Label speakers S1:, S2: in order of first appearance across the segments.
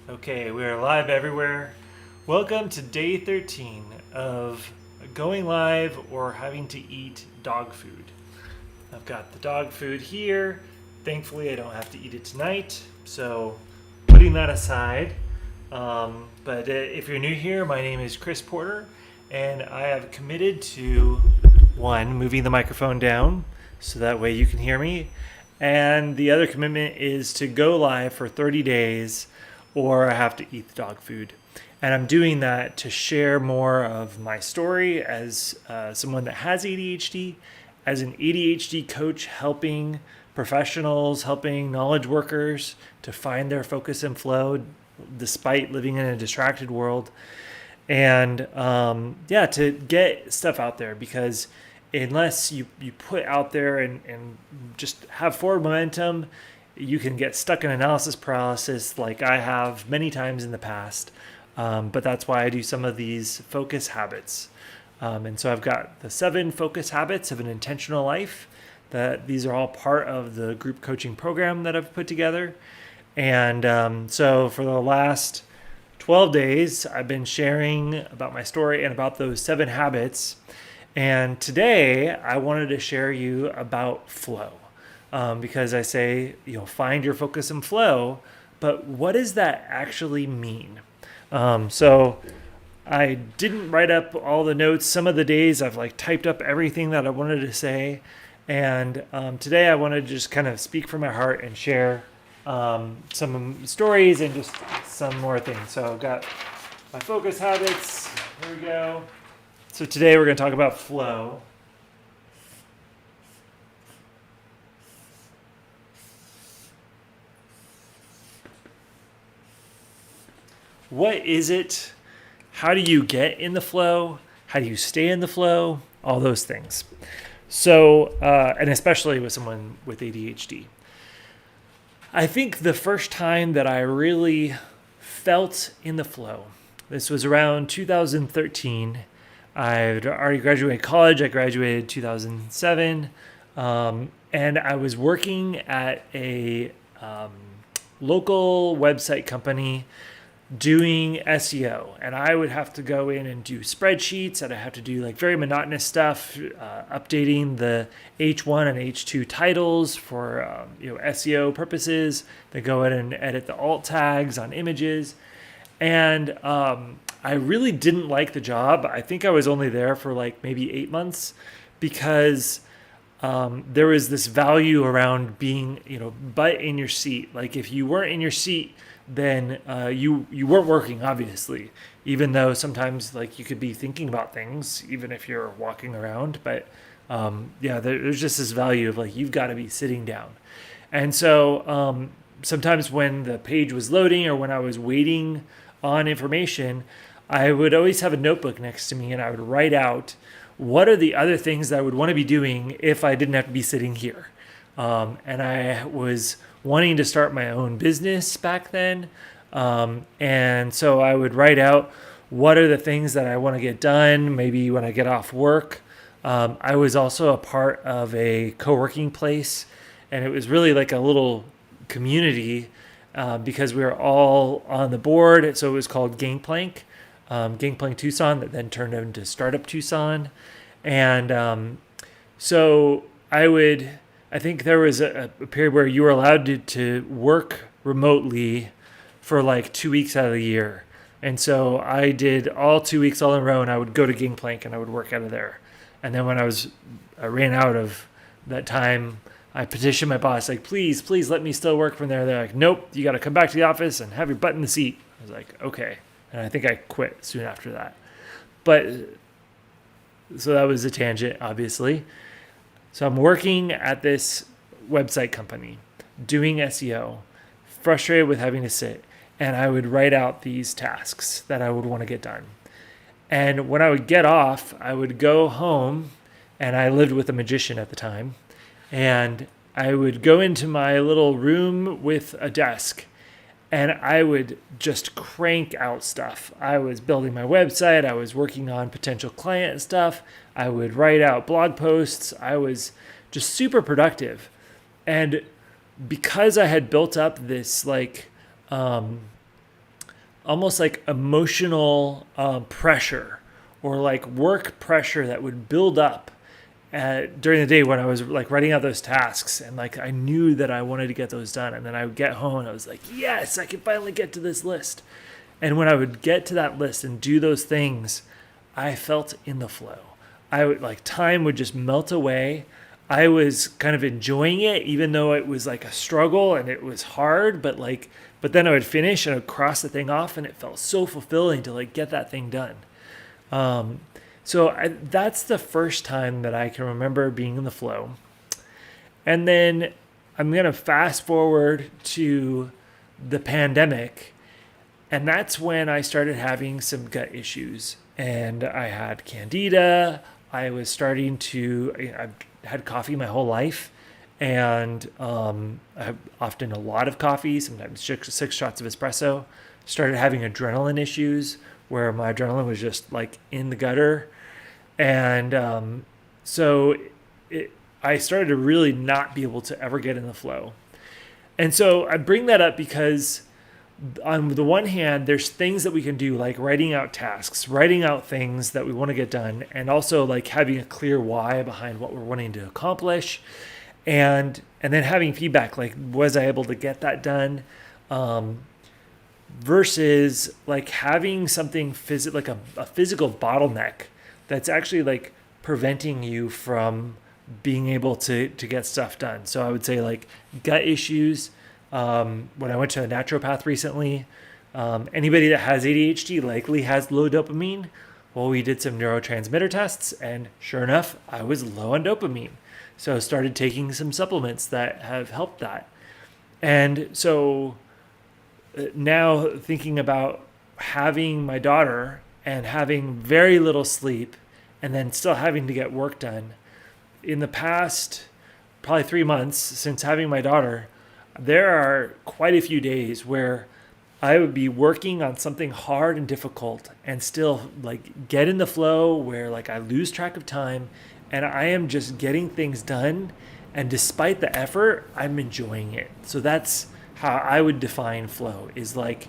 S1: Okay, we are live everywhere. Welcome to day 13 of going live or having to eat dog food. I've got the dog food here. Thankfully, I don't have to eat it tonight, so putting that aside. But if you're new here, my name is Chris Porter, and I have committed to one, moving the microphone down so that way you can hear me. And the other commitment is to go live for 30 days or I have to eat the dog food. And I'm doing that to share more of my story as someone that has ADHD, as an ADHD coach helping professionals, helping knowledge workers to find their focus and flow despite living in a distracted world. And to get stuff out there because unless you put out there and just have forward momentum, you can get stuck in analysis paralysis like I have many times in the past. But that's why I do some of these focus habits. And so I've got the 7 focus habits of an intentional life. These are all part of the group coaching program that I've put together. And so for the last 12 days, I've been sharing about my story and about those 7 habits. And today I wanted to share you about flow. Because I say, find your focus and flow, but what does that actually mean? So I didn't write up all the notes. Some of the days I've typed up everything that I wanted to say. And today I want to just kind of speak from my heart and share some stories and just some more things. So I've got my focus habits. Here we go. So today we're going to talk about flow. What is it? How do you get in the flow? How do you stay in the flow? All those things. So, and especially with someone with ADHD. I think the first time that I really felt in the flow, this was around 2013. I'd already graduated college. I graduated 2007. And I was working at a local website company doing SEO, and I would have to go in and do spreadsheets, and I have to do very monotonous stuff, updating the H1 and H2 titles for SEO purposes. They go in and edit the alt tags on images, and I really didn't like the job. I think I was only there for maybe 8 months because there was this value around being butt in your seat. If you weren't in your seat, then you weren't working, obviously, even though sometimes you could be thinking about things even if you're walking around. But there's just this value of you've got to be sitting down. And so sometimes when the page was loading or when I was waiting on information, I would always have a notebook next to me and I would write out what are the other things that I would want to be doing if I didn't have to be sitting here. And I was wanting to start my own business back then. And so I would write out what are the things that I want to get done, maybe when I get off work. I was also a part of a co-working place, and it was really like a little community because we were all on the board. So it was called Gangplank Tucson, that then turned into Startup Tucson. And so I think there was a period where you were allowed to work remotely for 2 weeks out of the year. And so I did all 2 weeks all in a row, and I would go to Gangplank and I would work out of there. And then when I ran out of that time, I petitioned my boss, please let me still work from there. They're like, nope, you got to come back to the office and have your butt in the seat. I was like, okay. And I think I quit soon after that. But so that was a tangent, obviously. So I'm working at this website company, doing SEO, frustrated with having to sit, and I would write out these tasks that I would want to get done. And when I would get off, I would go home, and I lived with a magician at the time, and I would go into my little room with a desk, and I would just crank out stuff. I was building my website. I was working on potential client stuff. I would write out blog posts. I was just super productive. And because I had built up this almost like emotional pressure or like work pressure that would build up during the day when I was like writing out those tasks, and like I knew that I wanted to get those done, and then I would get home and I was like, yes, I can finally get to this list. And when I would get to that list and do those things, I felt in the flow. I would like time would just melt away. I was kind of enjoying it, even though it was like a struggle and it was hard, but then I would finish and I would cross the thing off, and it felt so fulfilling to like get that thing done. That's the first time that I can remember being in the flow. And then I'm going to fast forward to the pandemic. And that's when I started having some gut issues. And I had candida. I've had coffee my whole life. And I have often a lot of coffee, sometimes six shots of espresso. Started having adrenaline issues where my adrenaline was just like in the gutter. And I started to really not be able to ever get in the flow. And so I bring that up because on the one hand, there's things that we can do, like writing out tasks, writing out things that we want to get done, and also like having a clear why behind what we're wanting to accomplish. And then having feedback, like, was I able to get that done? Versus like having something like a physical bottleneck that's actually like preventing you from being able to get stuff done. So I would say like gut issues. When I went to a naturopath recently, anybody that has ADHD likely has low dopamine. Well, we did some neurotransmitter tests, and sure enough, I was low on dopamine. So I started taking some supplements that have helped that. And so now thinking about having my daughter and having very little sleep and then still having to get work done, in the past probably 3 months since having my daughter, there are quite a few days where I would be working on something hard and difficult and still like get in the flow where like I lose track of time and I am just getting things done. And despite the effort, I'm enjoying it. So that's how I would define flow, is like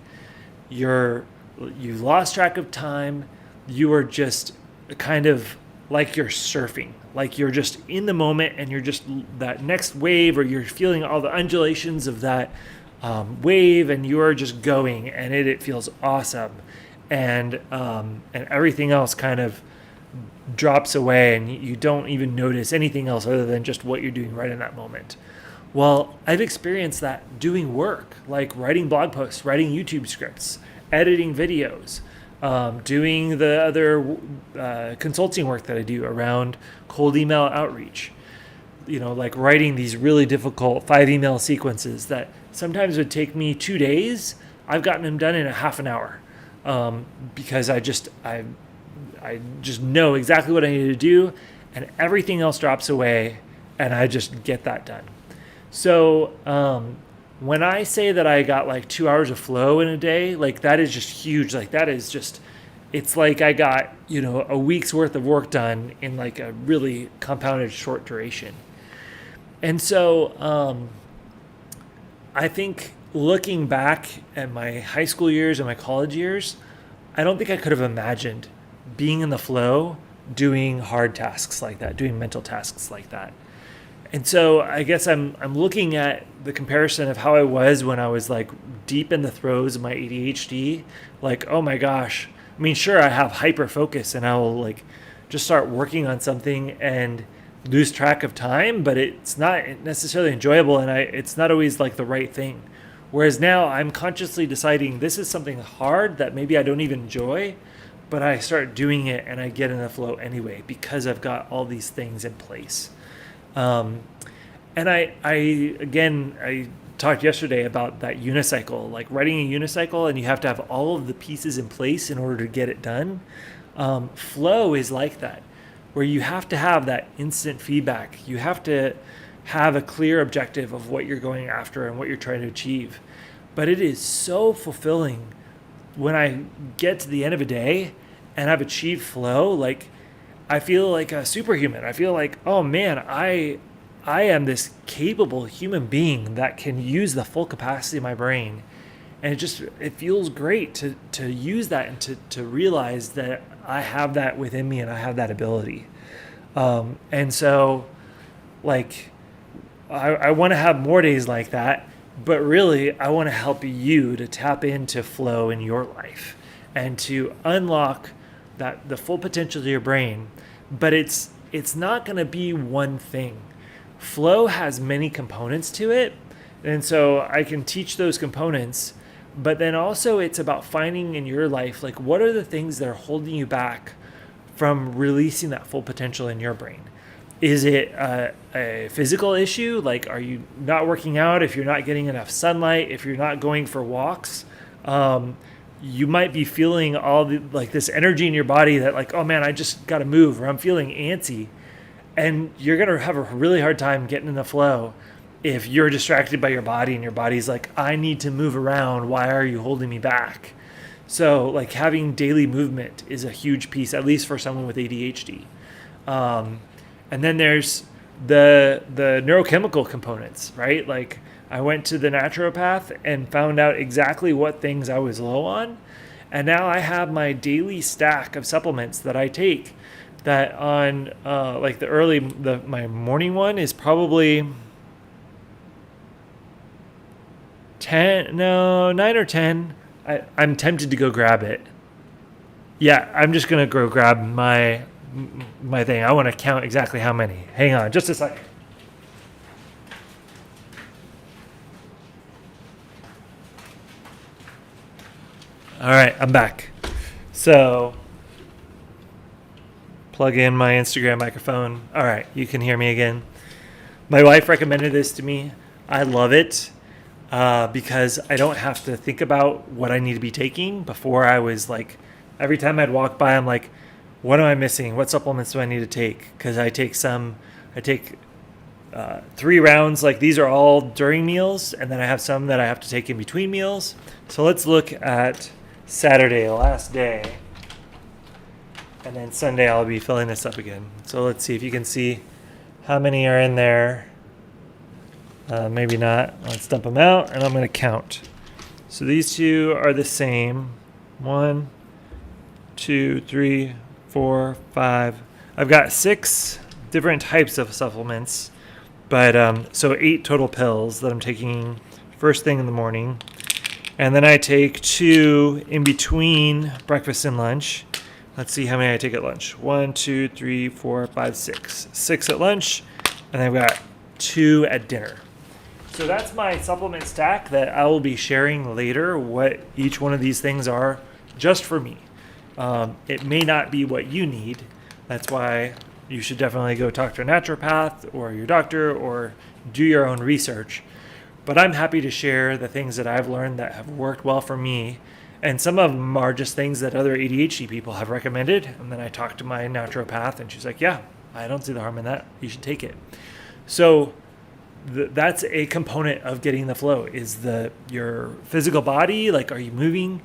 S1: you lost track of time. You are just kind of like you're surfing, like you're just in the moment and you're just that next wave, or you're feeling all the undulations of that wave, and you are just going, and it feels awesome. And everything else kind of drops away, and you don't even notice anything else other than just what you're doing right in that moment. Well, I've experienced that doing work, like writing blog posts, writing YouTube scripts, editing videos, doing the other consulting work that I do around cold email outreach. Like writing these really difficult 5 email sequences that sometimes would take me 2 days. I've gotten them done in a half an hour because I just know exactly what I need to do, and everything else drops away, and I just get that done. So when I say that I got like 2 hours of flow in a day, like that is just huge. Like that is just, it's like I got, a week's worth of work done in like a really compounded short duration. And so I think looking back at my high school years and my college years, I don't think I could have imagined being in the flow, doing hard tasks like that, doing mental tasks like that. And so I guess I'm looking at the comparison of how I was when I was like deep in the throes of my ADHD. Like, oh my gosh. I mean, sure, I have hyperfocus and I will like just start working on something and lose track of time, but it's not necessarily enjoyable, and it's not always like the right thing. Whereas now I'm consciously deciding this is something hard that maybe I don't even enjoy, but I start doing it and I get in the flow anyway because I've got all these things in place. And I talked yesterday about that unicycle, like writing a unicycle, and you have to have all of the pieces in place in order to get it done. Flow is like that, where you have to have that instant feedback. You have to have a clear objective of what you're going after and what you're trying to achieve. But it is so fulfilling when I get to the end of a day and I've achieved flow. Like I feel like a superhuman. I feel like, oh man, I am this capable human being that can use the full capacity of my brain And it feels great to use that and to realize that I have that within me and I have that ability. And so like, I want to have more days like that, but really I want to help you to tap into flow in your life and to unlock the full potential of your brain. But it's not going to be one thing. Flow has many components to it. And so I can teach those components, but then also it's about finding in your life, like, what are the things that are holding you back from releasing that full potential in your brain? Is it a physical issue? Like, are you not working out? If you're not getting enough sunlight, if you're not going for walks, you might be feeling all this energy in your body that like, oh man, I just got to move, or I'm feeling antsy. And you're going to have a really hard time getting in the flow if you're distracted by your body and your body's like, I need to move around. Why are you holding me back? So like having daily movement is a huge piece, at least for someone with ADHD. And then there's the neurochemical components, right? Like I went to the naturopath and found out exactly what things I was low on. And now I have my daily stack of supplements that I take that on like my morning one is probably 9 or 10. I'm tempted to go grab it. Yeah, I'm just going to go grab my thing. I want to count exactly how many. Hang on just a second. All right, I'm back. So plug in my Instagram microphone. All right, you can hear me again. My wife recommended this to me. I love it because I don't have to think about what I need to be taking. Before I was like, every time I'd walk by, I'm like, what am I missing? What supplements do I need to take? Because I take 3 rounds. Like these are all during meals, and then I have some that I have to take in between meals. So let's look at Saturday, last day. And then Sunday I'll be filling this up again. So let's see if you can see how many are in there. Maybe not. Let's dump them out and I'm going to count. So these two are the same. 1, 2, 3, 4, 5. I've got 6 different types of supplements, but so 8 total pills that I'm taking first thing in the morning. And then I take 2 in between breakfast and lunch. Let's see how many I take at lunch. 1, 2, 3, 4, 5, 6. 6 at lunch, and I've got 2 at dinner. So that's my supplement stack that I will be sharing later, what each one of these things are just for me. It may not be what you need. That's why you should definitely go talk to a naturopath or your doctor or do your own research. But I'm happy to share the things that I've learned that have worked well for me. And some of them are just things that other ADHD people have recommended. And then I talked to my naturopath and she's like, yeah, I don't see the harm in that. You should take it. So that's a component of getting the flow is your physical body. Like, are you moving?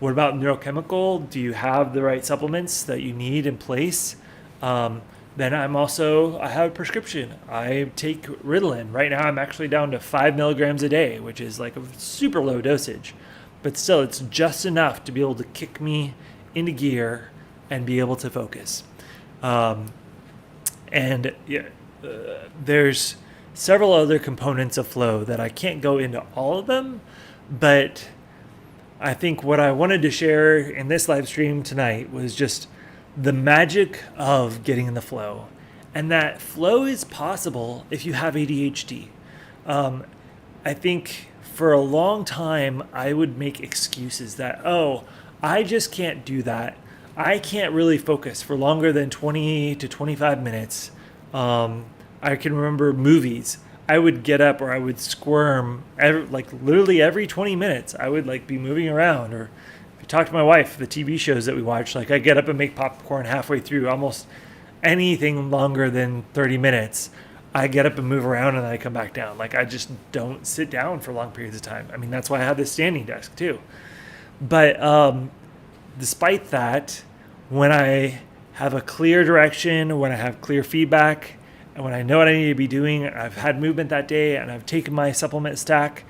S1: What about neurochemical? Do you have the right supplements that you need in place? Then I have a prescription. I take Ritalin. Right now I'm actually down to 5 milligrams a day, which is like a super low dosage. But still, it's just enough to be able to kick me into gear and be able to focus. There's several other components of flow that I can't go into all of them, but I think what I wanted to share in this live stream tonight was just the magic of getting in the flow. And that flow is possible if you have ADHD. I think for a long time, I would make excuses that, I just can't do that. I can't really focus for longer than 20 to 25 minutes. I can remember movies. I would get up or I would squirm literally every 20 minutes. I would be moving around. Or if you talk to my wife, the TV shows that we watch, I get up and make popcorn halfway through. Almost anything longer than 30 minutes, I get up and move around and then I come back down. I just don't sit down for long periods of time. I mean, that's why I have this standing desk too. But despite that, when I have a clear direction, when I have clear feedback, and when I know what I need to be doing, I've had movement that day and I've taken my supplement stack,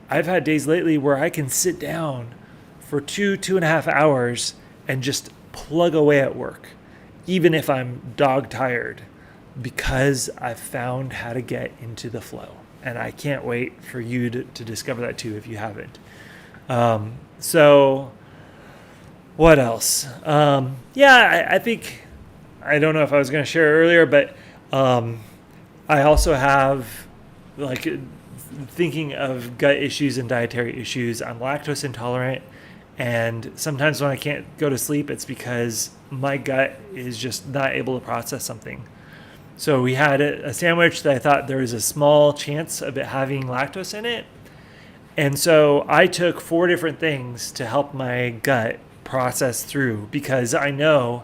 S1: I've had days lately where I can sit down for 2.5 hours and just plug away at work, even if I'm dog tired, because I've found how to get into the flow. And I can't wait for you to discover that too if you haven't. So what else? I think, I don't know if I was going to share earlier, but I also have, like, thinking of gut issues and dietary issues. I'm lactose intolerant, and sometimes when I can't go to sleep, it's because my gut is just not able to process something. So we had a sandwich that I thought there was a small chance of it having lactose in it. And so I took 4 different things to help my gut process through, because I know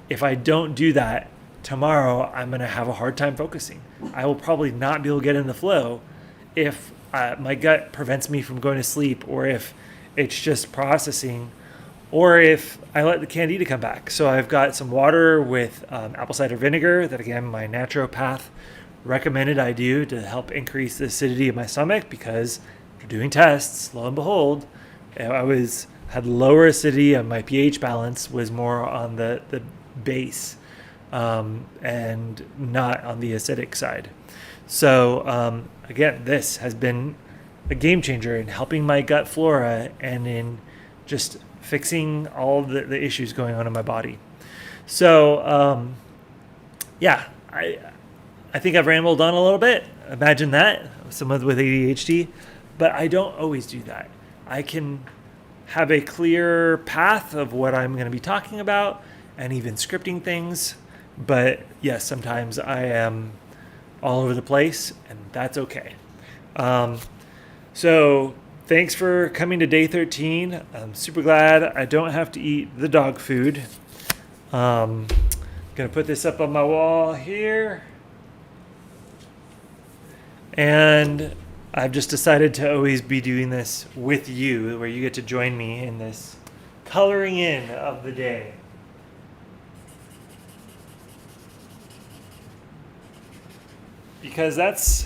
S1: if I don't do that tomorrow, I'm going to have a hard time focusing. I will probably not be able to get in the flow if my gut prevents me from going to sleep, or if it's just processing, or if I let the candida come back. So I've got some water with apple cider vinegar that, again, my naturopath recommended I do to help increase the acidity of my stomach, because after doing tests, lo and behold, I had lower acidity, and my pH balance was more on the base and not on the acidic side. So again, this has been a game changer in helping my gut flora and in just fixing all of the issues going on in my body. So I think I've rambled on a little bit. Imagine that, someone with ADHD, but I don't always do that. I can have a clear path of what I'm going to be talking about and even scripting things. But yes, sometimes I am all over the place, and that's okay. So thanks for coming to day 13. I'm super glad I don't have to eat the dog food. Gonna put this up on my wall here. And I've just decided to always be doing this with you, where you get to join me in this coloring in of the day. Because that's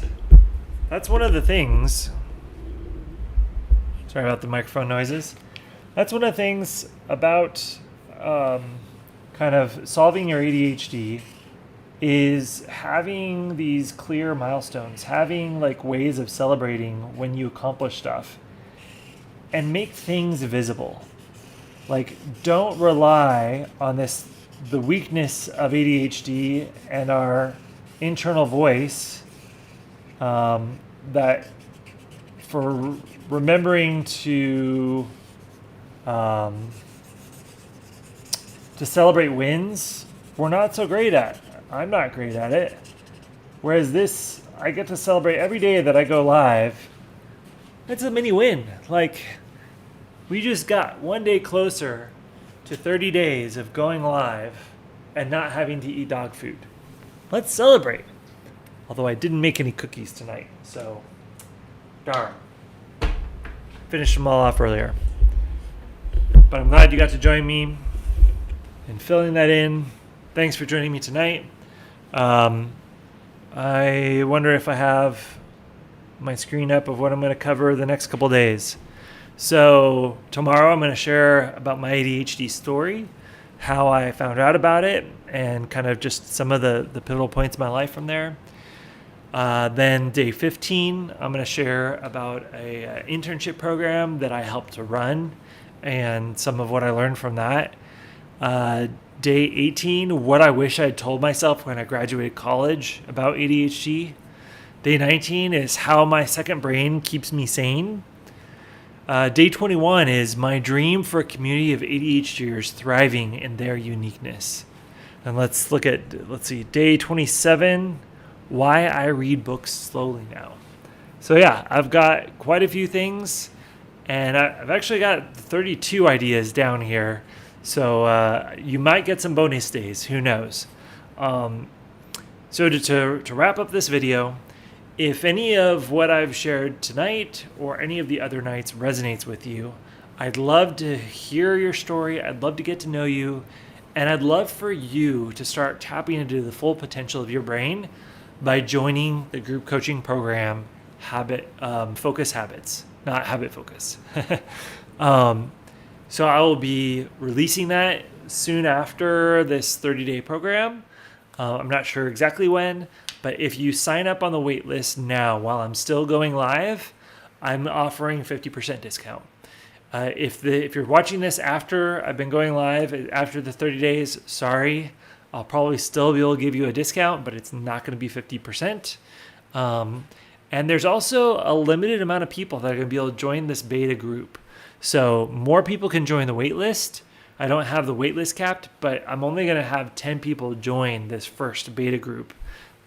S1: one of the things. Sorry about the microphone noises. That's one of the things about kind of solving your ADHD, is having these clear milestones, having like ways of celebrating when you accomplish stuff, and make things visible. Like, don't rely on the weakness of ADHD and our internal voice that for remembering to celebrate wins, we're not so great at. I'm not great at it. Whereas this, I get to celebrate every day that I go live. It's a mini win. Like, we just got one day closer to 30 days of going live and not having to eat dog food. Let's celebrate. Although I didn't make any cookies tonight, so darn. Finished them all off earlier. But I'm glad you got to join me in filling that in. Thanks for joining me tonight. I wonder if I have my screen up of what I'm going to cover the next couple days. So tomorrow I'm going to share about my ADHD story, how I found out about it, and kind of just some of the pivotal points in my life from there. Then day 15, I'm going to share about a internship program that I helped to run and some of what I learned from that. Day 18, what I wish I had told myself when I graduated college about ADHD. Day 19 is how my second brain keeps me sane. Day 21 is my dream for a community of ADHDers thriving in their uniqueness. And let's see, day 27, why I read books slowly now. So yeah, I've got quite a few things, and I've actually got 32 ideas down here. So you might get some bonus days, who knows. So to wrap up this video, if any of what I've shared tonight or any of the other nights resonates with you, I'd love to hear your story. I'd love to get to know you. And I'd love for you to start tapping into the full potential of your brain by joining the group coaching program, Focus Habits. not habit focus. So I will be releasing that soon after this 30-day program. I'm not sure exactly when, but if you sign up on the wait list now while I'm still going live, I'm offering 50% discount. If you're watching this after I've been going live, after the 30 days, sorry, I'll probably still be able to give you a discount, but it's not going to be 50%. And there's also a limited amount of people that are going to be able to join this beta group. So more people can join the wait list. I don't have the wait list capped, but I'm only going to have 10 people join this first beta group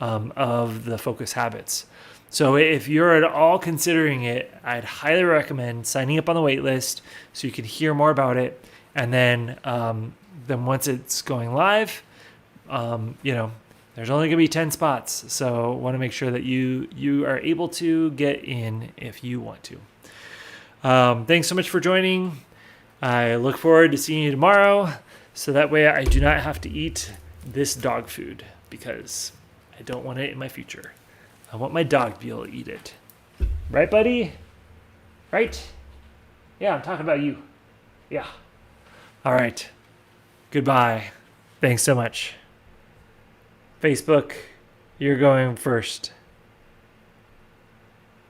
S1: of the focus habits. So if you're at all considering it, I'd highly recommend signing up on the wait list so you can hear more about it. And then once it's going live, there's only going to be 10 spots. So I want to make sure that you are able to get in if you want to. Thanks so much for joining. I look forward to seeing you tomorrow. So that way I do not have to eat this dog food because I don't want it in my future. I want my dog to be able to eat it. Right, buddy? Right? Yeah, I'm talking about you. Yeah. All right. Goodbye. Thanks so much. Facebook, you're going first.